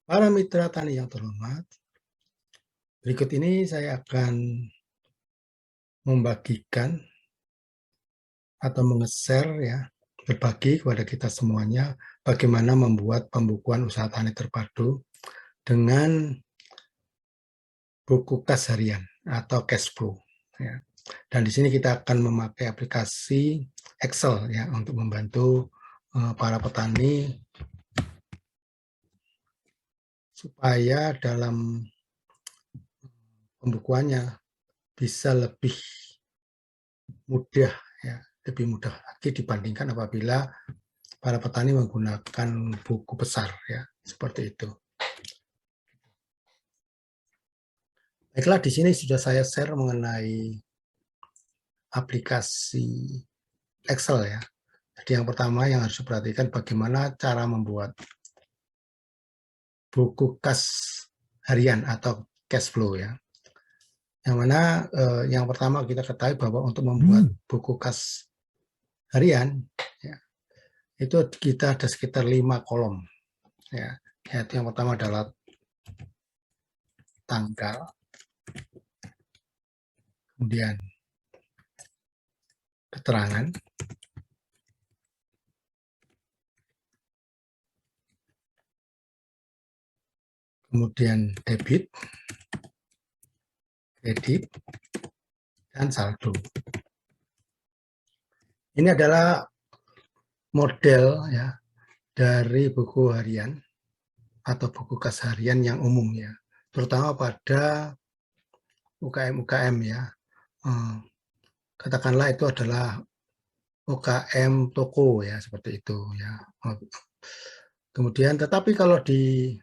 Para mitra tani yang terhormat, berikut ini saya akan membagikan atau menge-share ya, berbagi kepada kita semuanya bagaimana membuat pembukuan usaha tani terpadu dengan buku kas harian atau cash flow ya. Dan di sini kita akan memakai aplikasi Excel ya untuk membantu para petani supaya dalam pembukuannya bisa lebih mudah ya, lebih mudah lagi dibandingkan apabila para petani menggunakan buku besar ya, seperti itu. Baiklah, di sini sudah saya share mengenai aplikasi Excel ya. Jadi yang pertama yang harus diperhatikan bagaimana cara membuat buku kas harian atau cash flow ya. Yang mana yang pertama kita ketahui bahwa untuk membuat buku kas harian ya, itu kita ada sekitar 5 kolom ya. Yaitu yang pertama adalah tanggal, kemudian keterangan, kemudian debit, kredit, dan saldo. Ini adalah model ya dari buku harian atau buku kas harian yang umum ya, terutama pada UKM-UKM ya. Katakanlah itu adalah UKM toko ya, seperti itu ya. Kemudian tetapi kalau di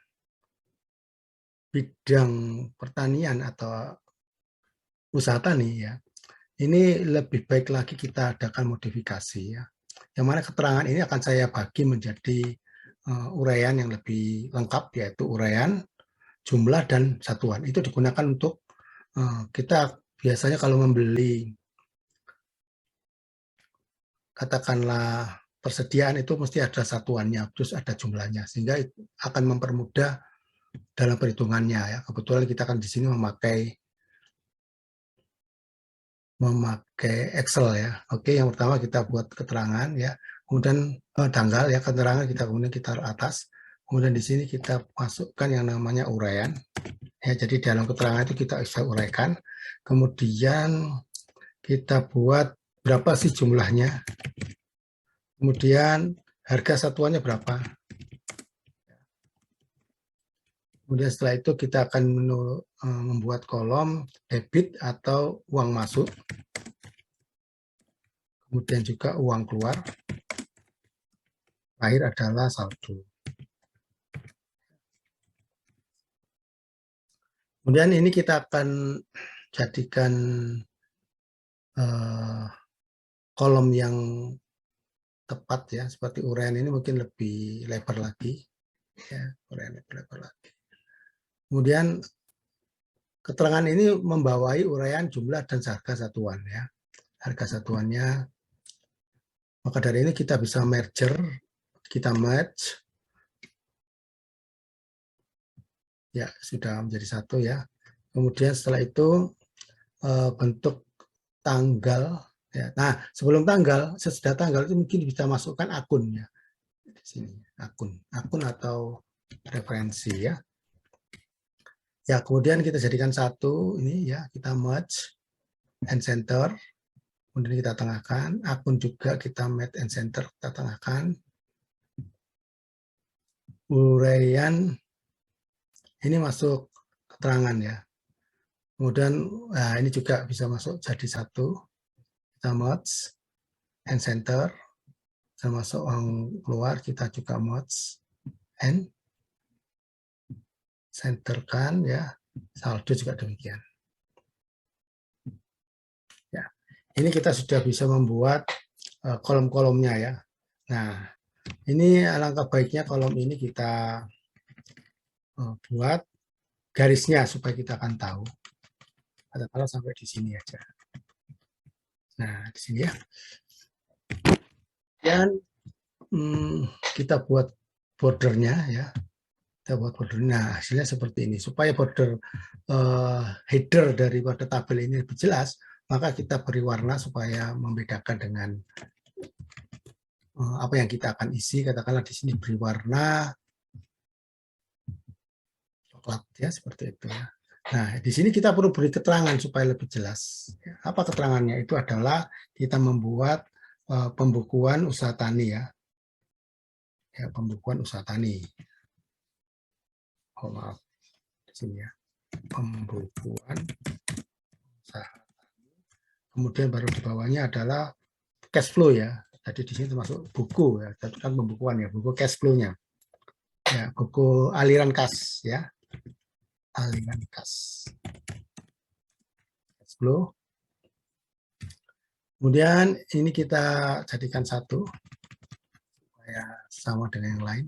bidang pertanian atau usaha tani ya, ini lebih baik lagi kita adakan modifikasi ya. Yang mana keterangan ini akan saya bagi menjadi uraian yang lebih lengkap, yaitu uraian, jumlah, dan satuan. Itu digunakan untuk kita biasanya kalau membeli katakanlah persediaan itu mesti ada satuannya, terus ada jumlahnya, sehingga akan mempermudah dalam perhitungannya ya. Kebetulan kita kan di sini memakai Excel ya. Oke, yang pertama kita buat keterangan ya, kemudian tanggal ya, keterangan kemudian kita taruh atas, kemudian di sini kita masukkan yang namanya uraian ya. Jadi dalam keterangan itu kita bisa uraikan, kemudian kita buat berapa sih jumlahnya, kemudian harga satuannya berapa. Kemudian setelah itu kita akan membuat kolom debit atau uang masuk, kemudian juga uang keluar, terakhir adalah saldo. Kemudian ini kita akan jadikan kolom yang tepat ya, seperti uraian ini mungkin lebih lebar lagi ya, uraian lebih lebar lagi. Kemudian keterangan ini membawai uraian jumlah dan harga satuan ya. Harga satuannya, maka dari ini kita bisa merger, kita match ya, sudah menjadi satu ya. Kemudian setelah itu bentuk tanggal ya. Nah, sebelum tanggal, sesudah tanggal itu mungkin bisa masukkan akunnya di sini, akun atau referensi ya. Ya, kemudian kita jadikan satu ini ya, kita merge and center, kemudian kita tengahkan, akun juga kita merge and center, kita tengahkan. Uraian ini masuk keterangan ya. Kemudian nah ini juga bisa masuk jadi satu, kita merge and center, termasuk uang keluar kita juga merge and centerkan ya, saldo juga demikian. Ya, ini kita sudah bisa membuat kolom-kolomnya ya. Nah, ini alangkah baiknya kolom ini kita buat garisnya supaya kita akan tahu. Katakanlah sampai di sini aja. Nah, di sini ya. Dan kita buat bordernya ya. Kita buat border. Nah, hasilnya seperti ini. Supaya border header daripada tabel ini lebih jelas, maka kita beri warna supaya membedakan dengan apa yang kita akan isi. Katakanlah di sini beri warna coklat ya, seperti itu ya. Nah, di sini kita perlu beri keterangan supaya lebih jelas. Apa keterangannya? Itu adalah kita membuat pembukuan usaha tani ya. Ya, pembukuan usaha tani. Oh, maaf. Di sini ya. Pembukuan usaha. Kemudian baru di bawahnya adalah cash flow ya. Jadi di sini termasuk buku ya. Itu kan pembukuan ya, buku cash flow-nya. Ya, buku aliran kas ya. Aliran kas. Cash flow. Kemudian ini kita jadikan satu supaya sama dengan yang lain.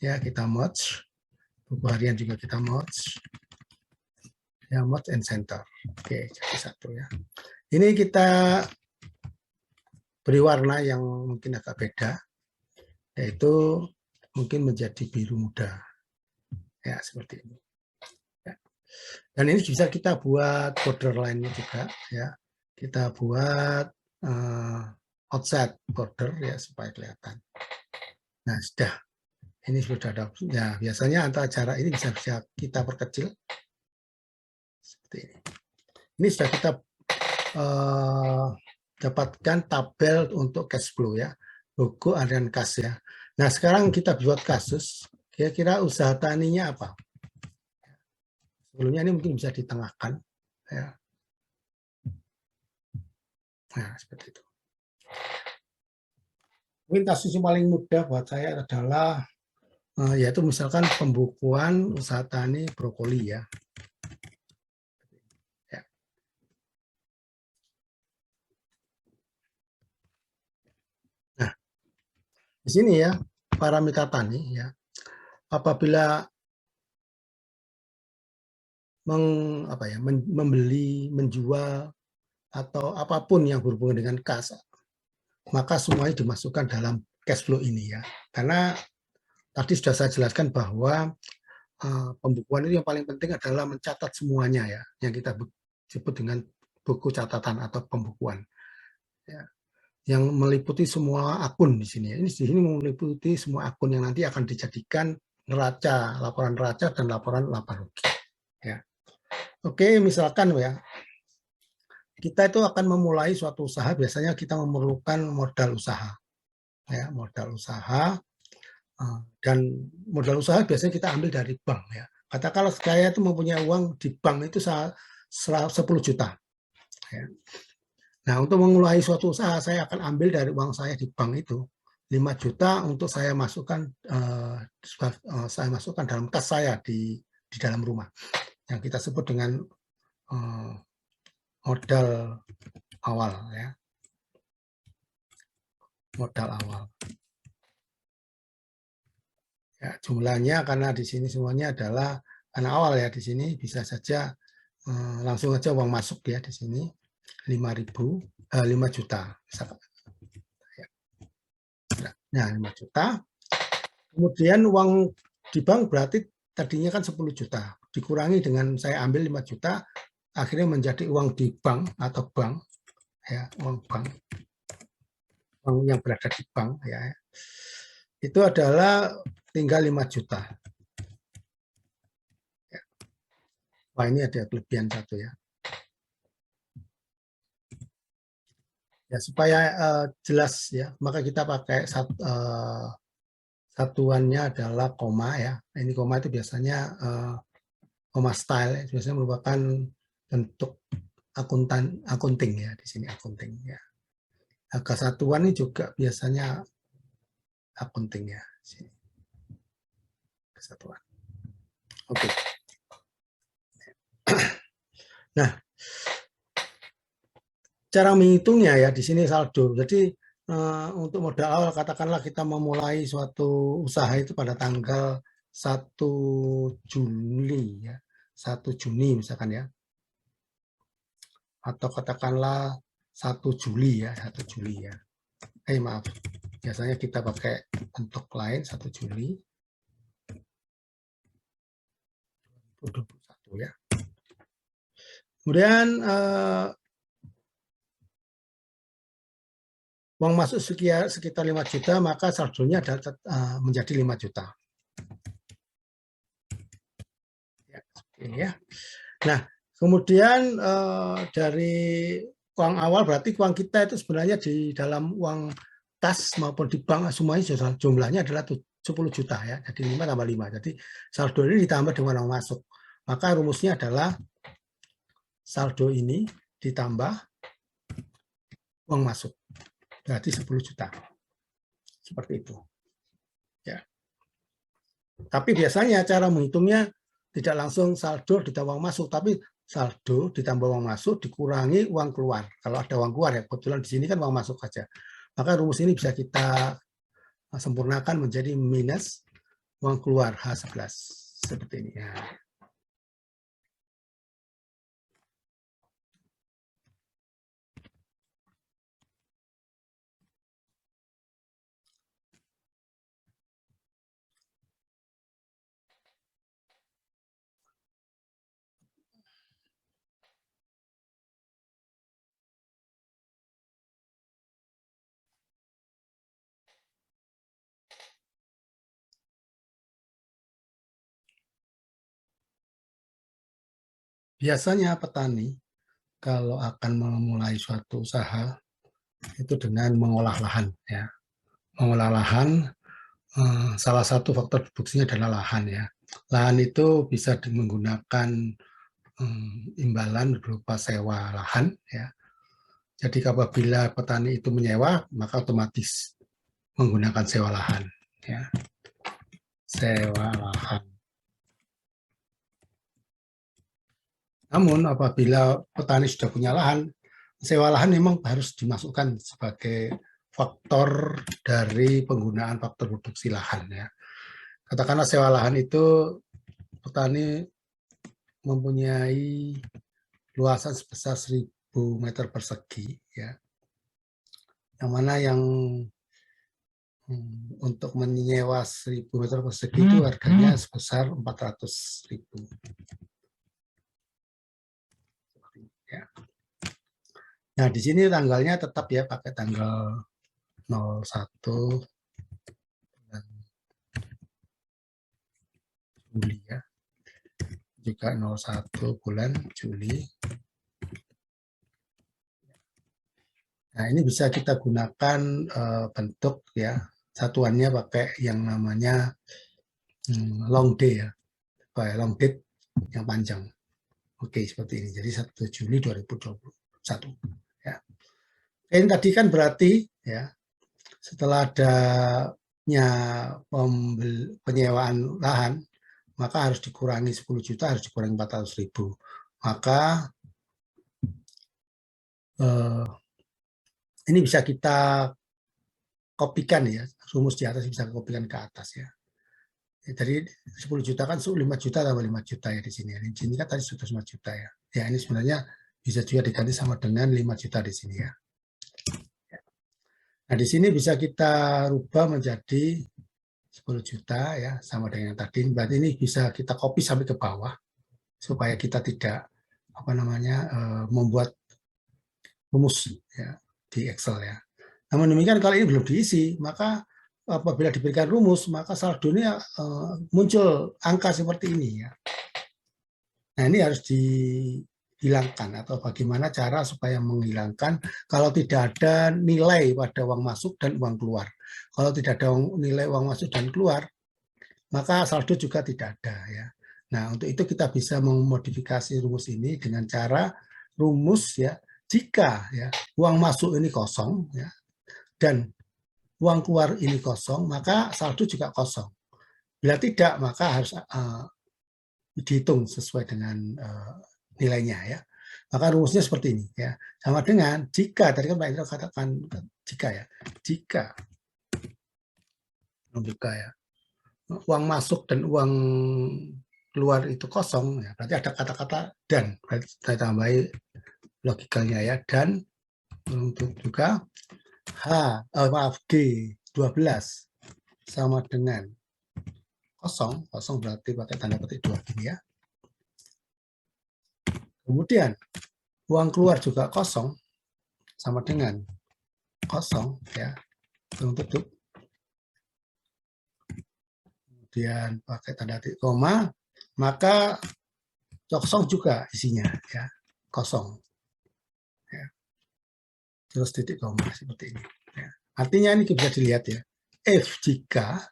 Ya, kita merge. Buku harian juga kita merge. Ya, merge and center. Oke, jadi satu ya. Ini kita beri warna yang mungkin agak beda, yaitu mungkin menjadi biru muda. Ya, seperti ini. Ya. Dan ini bisa kita buat border line-nya juga ya. Kita buat outside border ya supaya kelihatan. Nah, sudah. Ini sudah ada. Ya, biasanya antara jarak ini bisa kita perkecil. Seperti ini. Ini sudah kita dapatkan tabel untuk cash flow ya. Buku harian kas ya. Nah, sekarang kita buat kasus. Kira-kira usaha taninya apa? Sebelumnya ini mungkin bisa ditengahkan. Ya. Nah, seperti itu. Mungkin kasus yang paling mudah buat saya adalah yaitu misalkan pembukuan usaha tani brokoli ya. Ya. Nah, di sini ya parameter tani ya. Apabila membeli, menjual atau apapun yang berhubungan dengan kas, maka semuanya dimasukkan dalam cash flow ini ya. Karena tadi sudah saya jelaskan bahwa pembukuan itu yang paling penting adalah mencatat semuanya ya, yang kita sebut dengan buku catatan atau pembukuan. Ya. Yang meliputi semua akun di sini. Ini di sini meliputi semua akun yang nanti akan dijadikan neraca, laporan neraca dan laporan laba rugi. Ya. Oke, misalkan ya, kita itu akan memulai suatu usaha, biasanya kita memerlukan modal usaha. Ya, modal usaha, dan modal usaha biasanya kita ambil dari bank. Ya. Katakanlah saya itu mempunyai uang di bank itu 10 juta. Ya. Nah, untuk memulai suatu usaha, saya akan ambil dari uang saya di bank itu 5 juta untuk saya masukkan dalam kas saya di dalam rumah. Yang kita sebut dengan modal awal ya. Modal awal. Ya, jumlahnya karena di sini semuanya adalah karena awal ya, di sini bisa saja langsung aja uang masuk ya di sini 5 juta misalkan. Nah, 5 juta. Kemudian uang di bank berarti tadinya kan 10 juta. Dikurangi dengan saya ambil 5 juta, akhirnya menjadi uang di bank atau bank ya, uang bank. Uang yang berada di bank ya. Itu adalah tinggal 5 juta. Wah, ini ada kelebihan satu ya. Ya, supaya jelas ya, maka kita pakai satuannya adalah koma ya. Ini koma itu biasanya koma style, biasanya merupakan bentuk akunting ya, di sini akunting ya. Angka satuan ini juga biasanya akunting ya, sini. Kesatuan. Oke. Nah, cara menghitungnya ya di sini saldo. Jadi untuk modal awal katakanlah kita memulai suatu usaha itu pada tanggal 1 Juli ya. 1 Juni misalkan ya. Atau katakanlah 1 Juli ya, 1 Juli ya. Maaf. Biasanya kita pakai bentuk lain 1 Juli. 2021 ya. Kemudian uang masuk sekitar 5 juta, maka saldonya menjadi 5 juta. Ya, ini ya. Nah, kemudian dari uang awal berarti uang kita itu sebenarnya di dalam uang tas maupun di bank semuanya jumlahnya adalah 10 juta ya. Jadi 5 tambah 5. Jadi saldo ini ditambah dengan uang masuk. Maka rumusnya adalah saldo ini ditambah uang masuk. Berarti 10 juta. Seperti itu. Ya. Tapi biasanya cara menghitungnya tidak langsung saldo ditambah uang masuk, tapi saldo ditambah uang masuk dikurangi uang keluar. Kalau ada uang keluar ya, kebetulan di sini kan uang masuk saja. Maka rumus ini bisa kita sempurnakan menjadi minus uang keluar H11. Seperti ini ya. Biasanya petani kalau akan memulai suatu usaha itu dengan mengolah lahan ya. Mengolah lahan salah satu faktor produksinya adalah lahan ya. Lahan itu bisa menggunakan imbalan berupa sewa lahan ya. Jadi apabila petani itu menyewa maka otomatis menggunakan sewa lahan ya. Sewa lahan. Namun apabila petani sudah punya lahan, sewa lahan memang harus dimasukkan sebagai faktor dari penggunaan faktor produksi lahan ya. Katakanlah sewa lahan itu petani mempunyai luasan sebesar 1000 meter persegi ya. Yang mana yang untuk menyewa 1000 meter persegi itu harganya sebesar 400.000. Ya. Nah, di sini tanggalnya tetap ya pakai tanggal 01 bulan Juli ya. Juga 01 bulan Juli. Nah, ini bisa kita gunakan bentuk ya, satuannya pakai yang namanya long day ya. Long date yang panjang. Oke, seperti ini. Jadi 1 Juli 2021 ya. Ini tadi kan berarti ya setelah adanya penyewaan lahan maka harus dikurangi 10 juta, harus dikurangi 400.000. Maka ini bisa kita kopikan ya, rumus di atas bisa kopikan ke atas ya. Jadi 10 juta kan 5 juta tambah 5 juta ya di sini. Di sini kan tadi sudah 5 juta ya. Ya ini sebenarnya bisa juga diganti sama dengan 5 juta di sini ya. Nah di sini bisa kita rubah menjadi 10 juta ya, sama dengan yang tadi. Berarti ini bisa kita copy sampai ke bawah supaya kita tidak membuat rumus ya di Excel ya. Namun demikian kalau ini belum diisi, maka apabila diberikan rumus, maka saldonya muncul angka seperti ini ya. Nah ini harus dihilangkan atau bagaimana cara supaya menghilangkan kalau tidak ada nilai pada uang masuk dan uang keluar. Kalau tidak ada nilai uang masuk dan keluar, maka saldo juga tidak ada ya. Nah untuk itu kita bisa memodifikasi rumus ini dengan cara rumus ya jika ya uang masuk ini kosong ya dan uang keluar ini kosong, maka saldo juga kosong. Bila tidak, maka harus dihitung sesuai dengan nilainya ya. Maka rumusnya seperti ini ya. Sama dengan jika tadi kan Pak Indra katakan jika ya. Jika ya. Uang masuk dan uang keluar itu kosong ya. Berarti ada kata-kata dan. Berarti kita tambahi logikanya ya, dan untuk juga G 12 sama dengan kosong berarti pakai tanda petik 2 gini ya. Kemudian uang keluar juga kosong, sama dengan kosong ya, tutup. Kemudian pakai tanda titik koma, maka kosong juga isinya ya, kosong. Ya. Terus titik koma seperti ini. Ya. Artinya ini bisa dilihat ya. If jika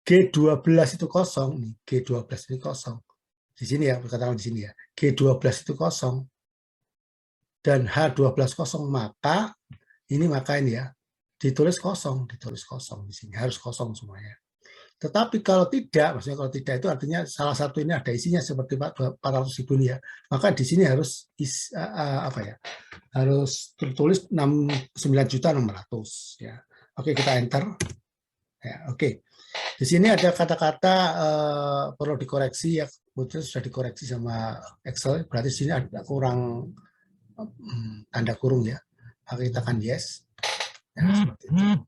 G12 itu kosong nih, G12 ini kosong. Di sini ya, katakan di sini ya. G12 itu kosong dan H12 kosong, maka ini ya ditulis kosong di sini, harus kosong semuanya. Tetapi kalau tidak, maksudnya kalau tidak itu artinya salah satu ini ada isinya seperti 400.000 ini ya, maka di sini harus harus tertulis 9.600.000 ya. Oke, kita enter. Ya, oke. Di sini ada kata-kata perlu dikoreksi ya, kemudian sudah dikoreksi sama Excel, berarti di sini ada kurang tanda kurung ya. Kita tekan yes. Ya, seperti itu.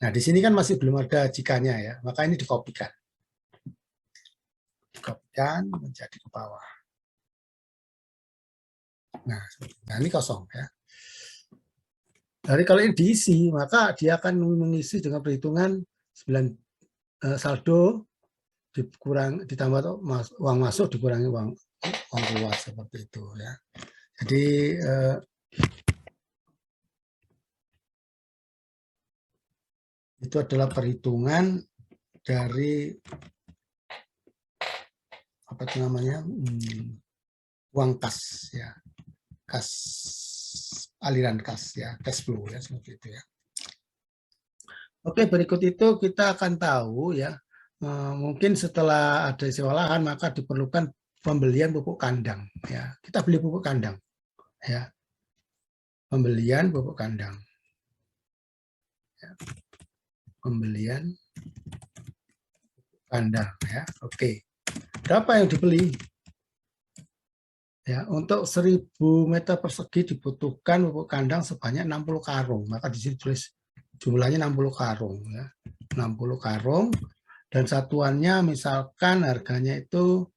Nah, di sini kan masih belum ada jikanya ya, maka ini dikopikan. Dikopikan menjadi ke bawah. Nah, ini kosong ya. Jadi kalau ini diisi, maka dia akan mengisi dengan perhitungan 9 saldo ditambah uang masuk dikurangi uang keluar seperti itu ya. Jadi itu adalah perhitungan dari apa itu namanya uang kas ya, kas aliran kas ya, cash flow ya seperti itu ya. Oke, berikut itu kita akan tahu ya, mungkin setelah ada sewa lahan maka diperlukan pembelian pupuk kandang ya. Kita beli pupuk kandang ya, pembelian pupuk kandang ya. Pembelian kandang ya. Oke, berapa yang dibeli ya? Untuk 1.000 meter persegi dibutuhkan pupuk kandang sebanyak 60 karung, maka di sini tulis jumlahnya 60 karung ya, 60 karung, dan satuannya misalkan harganya itu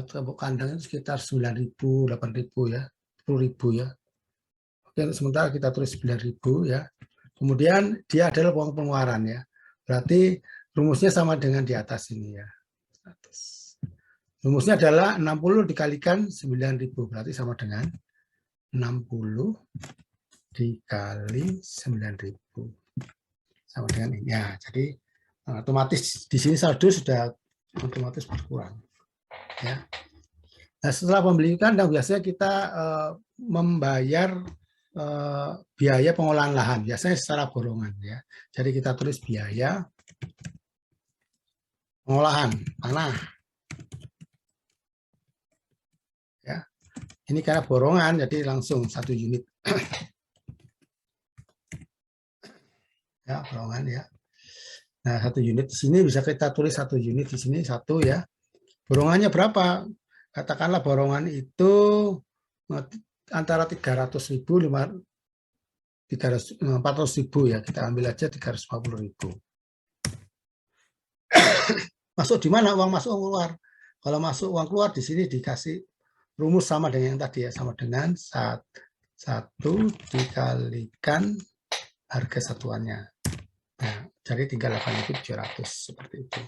pupuk kandang itu sekitar 9.000, 8.000 ya, 10.000 ya. Oke, sementara kita tulis 9.000 ya. Kemudian dia adalah uang pengeluaran ya. Berarti rumusnya sama dengan di atas ini ya. Rumusnya adalah 60 dikalikan 9.000, berarti sama dengan 60 dikali 9.000. Sama dengan ini ya. Jadi otomatis di sini saldo sudah otomatis berkurang. Ya. Nah, setelah pembeli kandang biasanya kita membayar biaya pengolahan lahan, biasanya secara borongan ya. Jadi kita tulis biaya pengolahan tanah. Ya. Ini karena borongan jadi langsung 1 unit. Ya, borongan ya. Nah, 1 unit di sini bisa kita tulis 1 unit di sini 1 ya. Borongannya berapa? Katakanlah borongan itu antara 300.000 400.000 ya, kita ambil aja 350.000. Masuk di mana uang masuk uang keluar? Kalau masuk uang keluar di sini dikasih rumus sama dengan yang tadi ya, sama dengan 1 dikalikan harga satuannya. Nah, jadi tinggal 8.700 seperti itu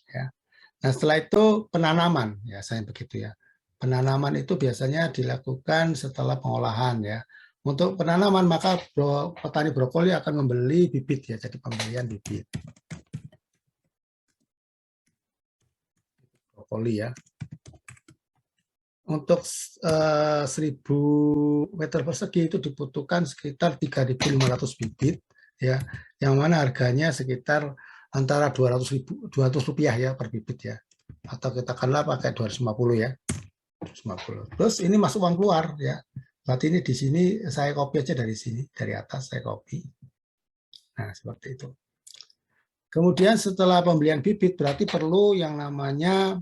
ya. Nah, setelah itu penanaman ya, saya begitu ya. Penanaman itu biasanya dilakukan setelah pengolahan ya. Untuk penanaman maka petani brokoli akan membeli bibit ya, jadi pembelian bibit brokoli ya. Untuk 1.000 meter persegi itu dibutuhkan sekitar 3.500 bibit ya, yang mana harganya sekitar antara 200 rupiah ya per bibit ya, atau kita katakanlah pakai 250 ya, 250. Terus ini masuk uang keluar ya, berarti ini di sini saya copy aja dari sini, dari atas saya copy. Nah, seperti itu. Kemudian setelah pembelian bibit berarti perlu yang namanya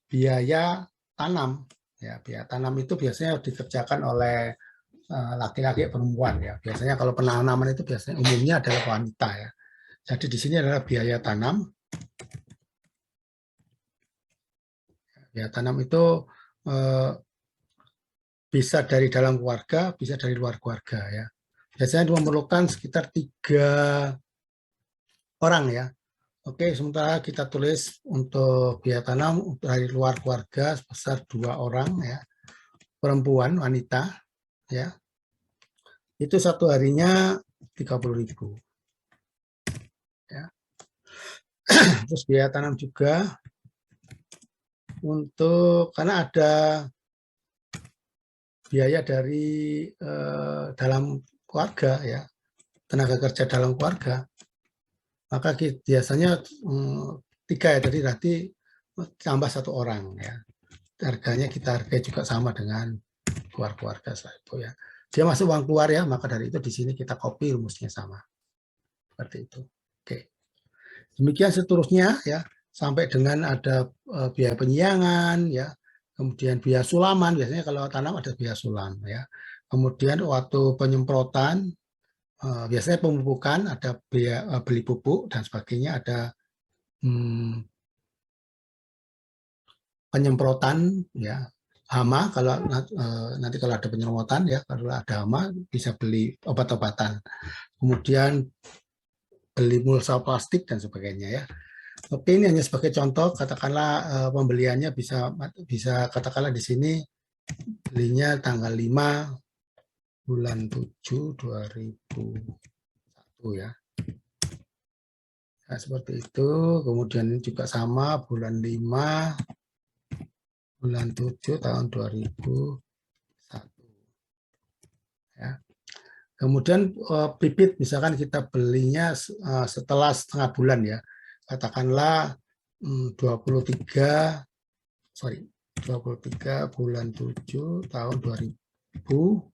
biaya tanam. Ya, biaya tanam itu biasanya dikerjakan oleh laki-laki perempuan ya. Biasanya kalau penanaman itu biasanya umumnya adalah wanita ya. Jadi di sini adalah biaya tanam. Ya, tanam itu bisa dari dalam keluarga, bisa dari luar keluarga ya. Biasanya memerlukan sekitar 3 orang ya. Oke, sementara kita tulis untuk biaya tanam dari luar keluarga sebesar 2 orang ya, perempuan, wanita ya. Itu satu harinya 30.000 ya. Terus biaya tanam juga untuk karena ada biaya dari dalam keluarga ya, tenaga kerja dalam keluarga, maka biasanya 3 ya, jadi nanti tambah 1 orang ya. Harganya kita hargai juga sama dengan keluarga itu ya. Dia masuk uang keluar ya, maka dari itu di sini kita copy rumusnya sama. Seperti itu. Oke. Demikian seterusnya ya, sampai dengan ada biaya penyiangan ya, kemudian biaya sulaman, biasanya kalau tanam ada biaya sulam ya. Kemudian waktu penyemprotan, biasanya pemupukan, ada biaya beli pupuk dan sebagainya, ada penyemprotan ya, hama kalau nanti kalau ada penyemprotan ya, kalau ada hama bisa beli obat-obatan. Kemudian beli mulsa plastik dan sebagainya ya. Oke, ini hanya sebagai contoh, katakanlah pembeliannya bisa katakanlah di sini belinya tanggal 5 bulan 7 2001 ya. Nah, seperti itu. Kemudian ini juga sama bulan 5 bulan 7 tahun 2001 ya. Kemudian bibit misalkan kita belinya setelah setengah bulan ya. Katakanlah 23 bulan 7 tahun 2001.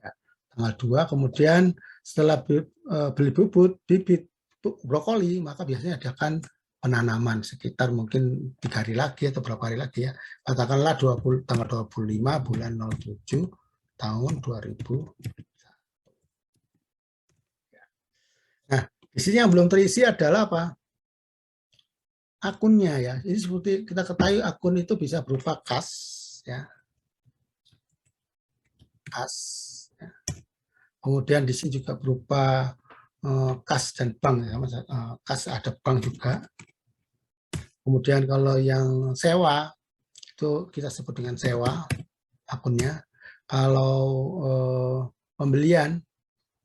Ya, tanggal 2 kemudian setelah beli bibit brokoli, maka biasanya adakan penanaman sekitar mungkin 3 hari lagi atau berapa hari lagi ya. Katakanlah tanggal 25 bulan 07 tahun 2000. Nah, di sini yang belum terisi adalah apa? Akunnya ya. Ini seperti kita ketahui akun itu bisa berupa kas ya. Kas. Ya. Kemudian di sini juga berupa kas dan bank ya. Kas ada bank juga. Kemudian kalau yang sewa itu kita sebut dengan sewa akunnya. Kalau pembelian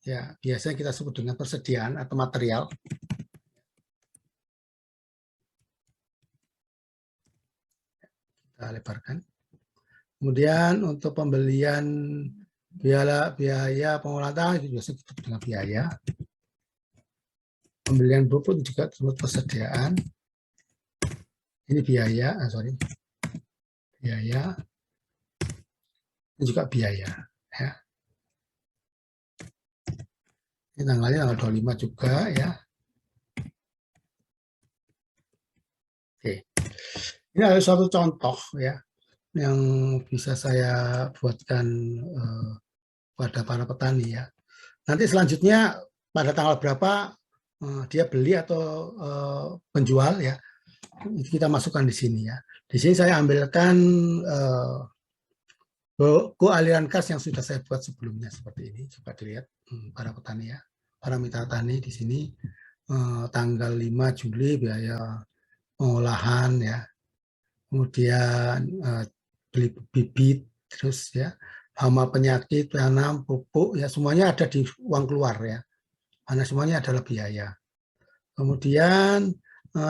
ya biasanya kita sebut dengan persediaan atau material. Kita lebarkan. Kemudian untuk pembelian biaya pengolahan tanah itu biasanya kita dengan biaya. Pembelian pupuk juga disebut persediaan. Ini biaya, biaya. Ini juga biaya. Ya. Ini tanggalnya tanggal 25 juga ya. Oke. Ini ada suatu contoh ya yang bisa saya buatkan pada para petani ya. Nanti selanjutnya pada tanggal berapa dia beli atau penjual ya, kita masukkan di sini ya. Di sini saya ambilkan buku aliran kas yang sudah saya buat sebelumnya seperti ini. Coba dilihat para petani ya, para mitra tani di sini tanggal 5 Juli biaya pengolahan ya, kemudian beli bibit, terus ya hama penyakit, tanam, pupuk ya semuanya ada di uang keluar ya, karena semuanya adalah biaya. Kemudian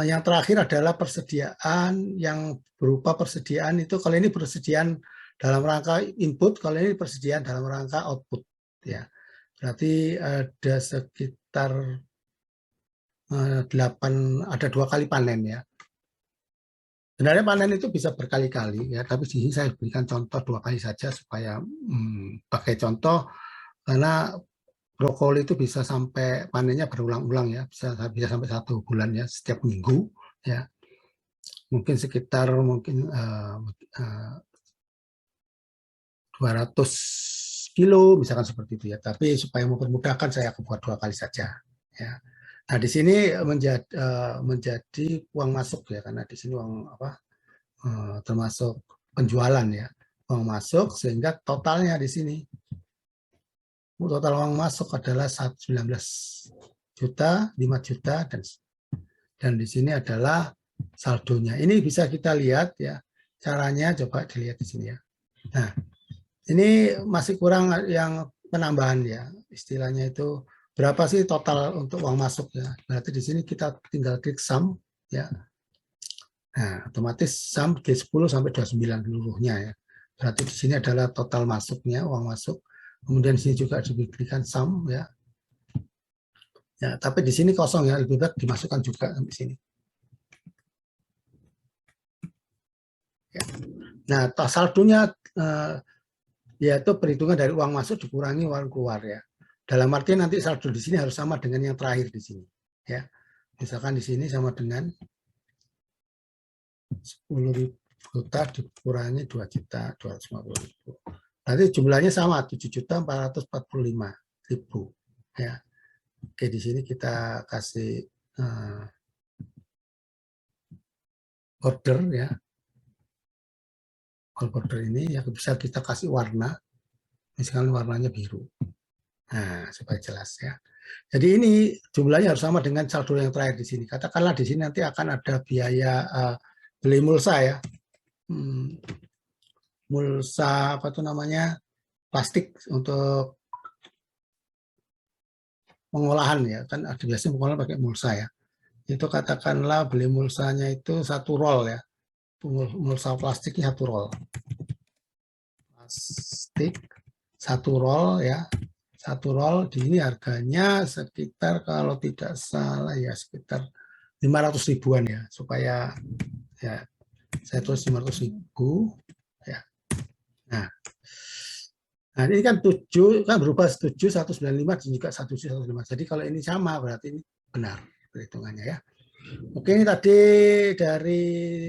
yang terakhir adalah persediaan yang berupa persediaan itu kalau ini persediaan dalam rangka input, kalau ini persediaan dalam rangka output ya. Berarti ada sekitar 8, ada 2 kali panen ya. Sebenarnya panen itu bisa berkali-kali ya, tapi di sini saya berikan contoh 2 kali saja supaya pakai contoh karena brokoli itu bisa sampai panennya berulang-ulang ya, bisa sampai 1 bulan ya, setiap minggu ya. Mungkin sekitar 200 kilo misalkan seperti itu ya. Tapi supaya mempermudahkan saya buat 2 kali saja ya. Nah, di sini menjadi uang masuk ya, karena di sini uang apa termasuk penjualan ya, uang masuk, sehingga totalnya di sini total uang masuk adalah 19 juta, 5 juta, dan di sini adalah saldonya. Ini bisa kita lihat ya, caranya coba dilihat di sini ya. Nah, ini masih kurang yang penambahan ya, istilahnya itu berapa sih total untuk uang masuk ya. Berarti di sini kita tinggal klik sum ya. Nah, otomatis sum G10 sampai 29 seluruhnya ya. Berarti di sini adalah total masuknya, uang masuk. Kemudian di sini juga diberikan sum ya. Ya, tapi di sini kosong ya, lebih baik dimasukkan juga di sini. Ya. Nah, saldonya yaitu perhitungan dari uang masuk dikurangi uang keluar ya. Dalam arti nanti saldo di sini harus sama dengan yang terakhir di sini ya. Misalkan di sini sama dengan 10.000 juta dikurangi 2.250.000. Berarti jumlahnya sama 7.445.000 ya. Oke, di sini kita kasih order ya. Order ini ya bisa kita kasih warna. Misalkan warnanya biru. Nah, supaya jelas ya. Jadi ini jumlahnya harus sama dengan saldo yang terakhir di sini. Katakanlah di sini nanti akan ada biaya beli mulsa ya. Mulsa apa tuh namanya? Plastik untuk pengolahan ya. Kan ada biasanya pengolahan pakai mulsa ya. Itu katakanlah beli mulsanya itu 1 roll ya. Mulsa plastiknya 1 roll. Plastik 1 roll ya. 1 roll di ini harganya sekitar kalau tidak salah ya sekitar 500 ribuan ya, supaya ya saya tulis 500 ribu ya. Nah, ini kan 7 kan berubah 7 195 dan juga 175. Jadi kalau ini sama berarti ini benar perhitungannya ya. Oke, ini tadi dari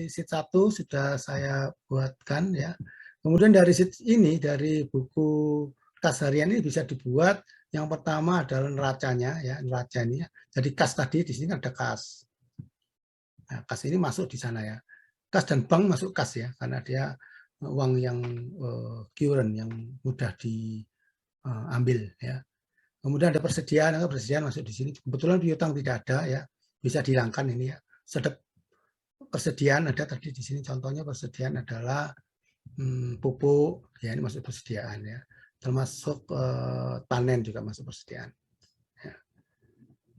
sheet 1 sudah saya buatkan ya. Kemudian dari sheet ini, dari buku kas harian ini bisa dibuat. Yang pertama adalah neracanya ya, neraca ini ya. Jadi kas tadi di sini ada kas. Nah, kas ini masuk di sana ya. Kas dan bank masuk kas ya, karena dia uang yang current yang mudah diambil ya. Kemudian ada persediaan masuk di sini. Kebetulan piutang tidak ada ya, bisa dihilangkan ini ya. Sedep persediaan ada tadi di sini, contohnya persediaan adalah pupuk ya, ini masuk persediaan ya, termasuk panen juga masuk persediaan ya.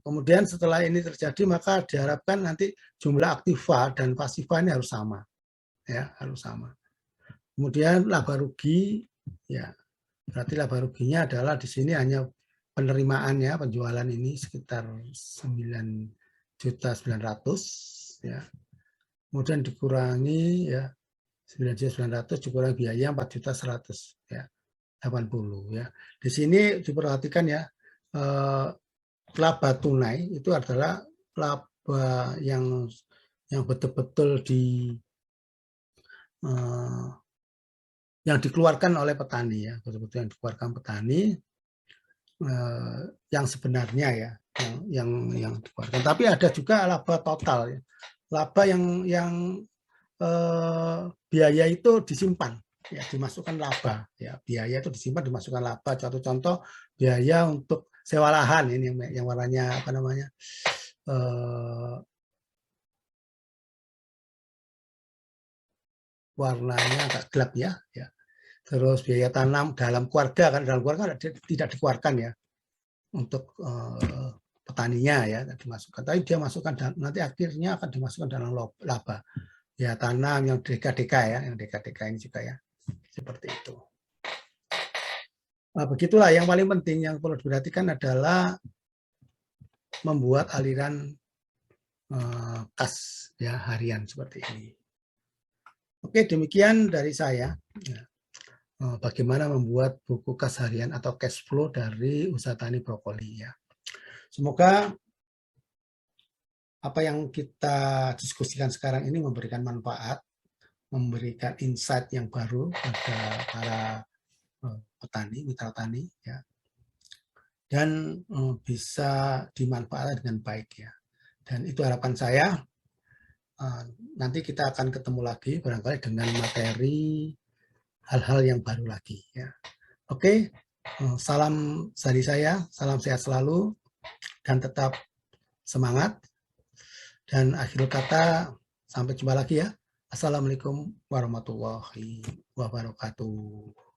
Kemudian setelah ini terjadi maka diharapkan nanti jumlah aktiva dan pasiva ini harus sama ya, harus sama. Kemudian laba rugi ya, berarti laba ruginya adalah di sini hanya penerimaan ya, penjualan ini sekitar 9.900.000 ya. Kemudian dikurangi ya 9.900 dikurangi biaya 4.100.000 ya, 80 ya. Di sini diperhatikan ya, laba tunai itu adalah laba yang betul-betul yang dikeluarkan oleh petani ya, betul-betul yang dikeluarkan petani yang sebenarnya ya, yang dikeluarkan. Tapi ada juga laba total ya. Laba yang biaya itu disimpan ya, dimasukkan laba ya, biaya itu disimpan dimasukkan laba. Contoh biaya untuk sewa lahan ini yang warnanya apa namanya, warnanya agak gelap ya, terus biaya tanam dalam keluarga, kan dalam keluarga tidak dikeluarkan ya untuk petaninya ya, dimasukkan, tapi dia masukkan nanti akhirnya akan dimasukkan dalam laba ya, tanam yang DKDK ya, yang DKDK ini juga ya, seperti itu. Nah, begitulah yang paling penting yang perlu diperhatikan adalah membuat aliran kas ya harian seperti ini. Oke, demikian dari saya. Bagaimana membuat buku kas harian atau cash flow dari usaha tani brokoli ya. Semoga apa yang kita diskusikan sekarang ini memberikan manfaat, memberikan insight yang baru pada para petani, mitra tani ya. dan bisa dimanfaatkan dengan baik ya. Dan itu harapan saya. Nanti kita akan ketemu lagi barangkali dengan materi hal-hal yang baru lagi ya. Oke, salam dari saya, salam sehat selalu dan tetap semangat. Dan akhir kata, sampai jumpa lagi ya. Assalamualaikum warahmatullahi wabarakatuh.